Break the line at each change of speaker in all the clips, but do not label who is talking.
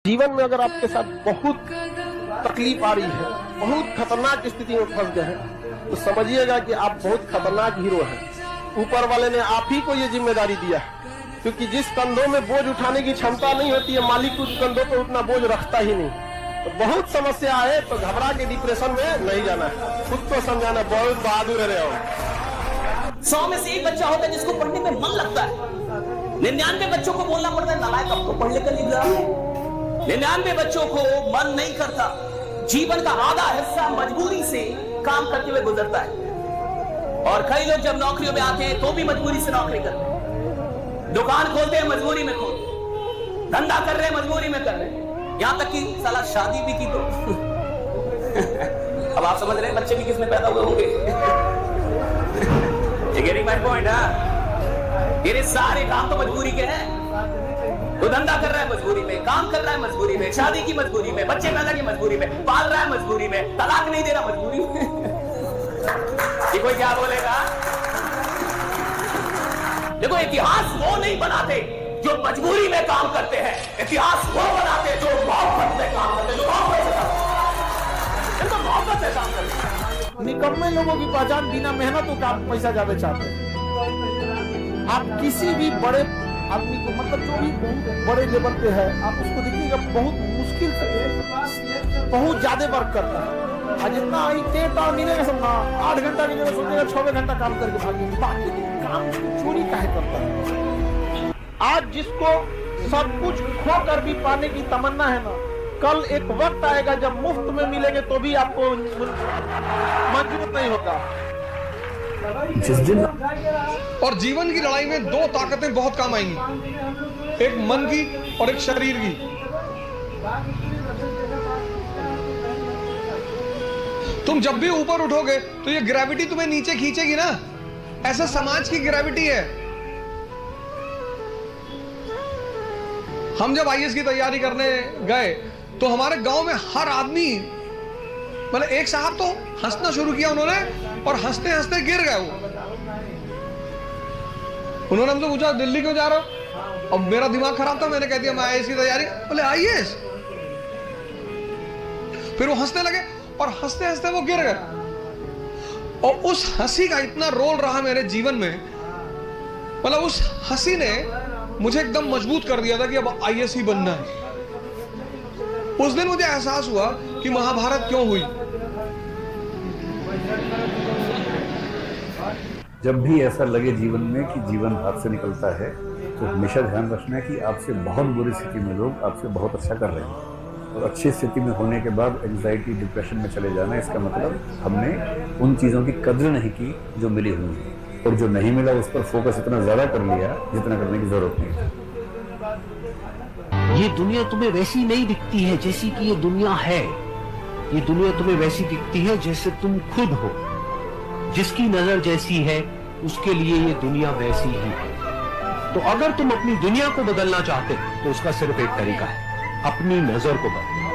जीवन में अगर आपके साथ बहुत तकलीफ आ रही है, बहुत खतरनाक स्थिति में फंस गए हैं, तो समझिएगा कि आप बहुत खतरनाक हीरो हैं। ऊपर वाले ने आप ही को ये जिम्मेदारी दिया है, क्योंकि जिस कंधों में बोझ उठाने की क्षमता नहीं होती है, मालिक उस कंधों पर उतना बोझ रखता ही नहीं। तो बहुत समस्या आए तो घबरा के डिप्रेशन में नहीं जाना है, खुद को समझाना। बहुत बहादुर रहे हो।
100 में से एक बच्चा होता है जिसको पढ़ने में मन लगता है। 99 बच्चों को बोलना पड़ता है नालायक अब तो पढ़ लेकर एग्जाम है। 99 बच्चों को मन नहीं करता। जीवन का आधा हिस्सा मजबूरी से काम करते हुए गुजरता है। और कई लोग जब नौकरियों में आते हैं तो भी मजबूरी से नौकरी करते हैं। दुकान खोलते हैं मजबूरी में खोलते हैं, धंधा कर रहे हैं मजबूरी में कर रहे हैं, यहां तक कि साला शादी भी की तो अब आप समझ रहे हैं बच्चे भी किसमें पैदा हुए होंगे। Getting my point? ये सारे काम तो मजबूरी के हैं। वो धंधा कर रहा है मजबूरी में, काम कर रहा है मजबूरी में, शादी की मजबूरी में, बच्चे पैदा की मजबूरी में, पाल रहा है मजबूरी में, तलाक नहीं दे रहा मजबूरी में। ये कोई क्या बोलेगा? देखो, इतिहास वो नहीं बनाते जो मजबूरी में काम करते हैं, इतिहास वो बनाते जो मोहब्बत में काम करते हैं, जो मोहब्बत से काम करते हैं।
निकम्मे लोगों की पहचान बिना मेहनत तो काम पैसा ज्यादा चाहते हैं। आप किसी भी बड़े आदमी को, मतलब जो भी बहुत बड़े लेवल पे है, आप उसको देखिएगा बहुत मुश्किल से बहुत ज्यादा वर्क करता है। आज इतना मिलेगा सब ना 8 घंटा मिलेगा, सोचेगा 6 घंटा काम करके भागेंगे, बाकी काम चोरी काहे करता है। आज जिसको सब कुछ खोकर भी पाने की तमन्ना है ना, कल एक वक्त आएगा जब मुफ्त में मिलेंगे तो भी आपको मंजूर नहीं होगा।
जिस दिन और जीवन की लड़ाई में 2 ताकतें बहुत काम आएंगी, एक मन की और एक शरीर की। तुम जब भी ऊपर उठोगे तो ये ग्रेविटी तुम्हें नीचे खींचेगी ना, ऐसा समाज की ग्रेविटी है। हम जब आईएएस की तैयारी करने गए तो हमारे गांव में हर आदमी, मतलब एक साहब तो हंसना शुरू किया उन्होंने, और हंसते हंसते गिर गए वो। उन्होंने हमसे पूछा दिल्ली क्यों जा रहे हो? अब मेरा दिमाग खराब था, मैंने कह दिया मैं आईएएस की तैयारी। बोले आईएएस? फिर वो हंसने लगे और हंसते हंसते वो गिर गए। और उस हंसी का इतना रोल रहा मेरे जीवन में, मतलब उस हंसी ने मुझे एकदम मजबूत कर दिया था कि अब आईएएस ही बनना है। उस दिन मुझे एहसास हुआ कि महाभारत क्यों हुई।
जब भी ऐसा लगे जीवन में कि जीवन हाथ से निकलता है, तो हमेशा ध्यान रखना है कि आपसे बहुत बुरी स्थिति में लोग आपसे बहुत अच्छा कर रहे हैं, और अच्छी स्थिति में होने के बाद एंजाइटी डिप्रेशन में चले जाना, इसका मतलब हमने उन चीज़ों की कद्र नहीं की जो मिली हुई है, और जो नहीं मिला उस पर फोकस इतना ज़्यादा कर लिया जितना करने की ज़रूरत नहीं थी।
ये दुनिया तुम्हें वैसी नहीं दिखती है जैसी कि ये दुनिया है। ये दुनिया तुम्हें वैसी दिखती है जैसे तुम खुद हो। जिसकी नजर जैसी है उसके लिए ये दुनिया वैसी ही है। तो अगर तुम अपनी दुनिया को बदलना चाहते तो उसका सिर्फ एक तरीका है, अपनी नजर को बदलना।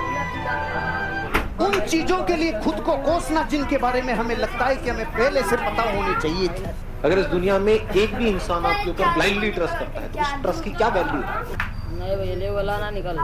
उन चीजों के लिए खुद को कोसना जिनके बारे में हमें लगता है कि हमें पहले से पता होनी चाहिए थी।
अगर इस दुनिया में एक भी इंसान आपके ऊपर ब्लाइंडली ट्रस्ट करता है तो उस ट्रस्ट की क्या वैल्यू है?
नहीं भैया, ले वाला ना निकल।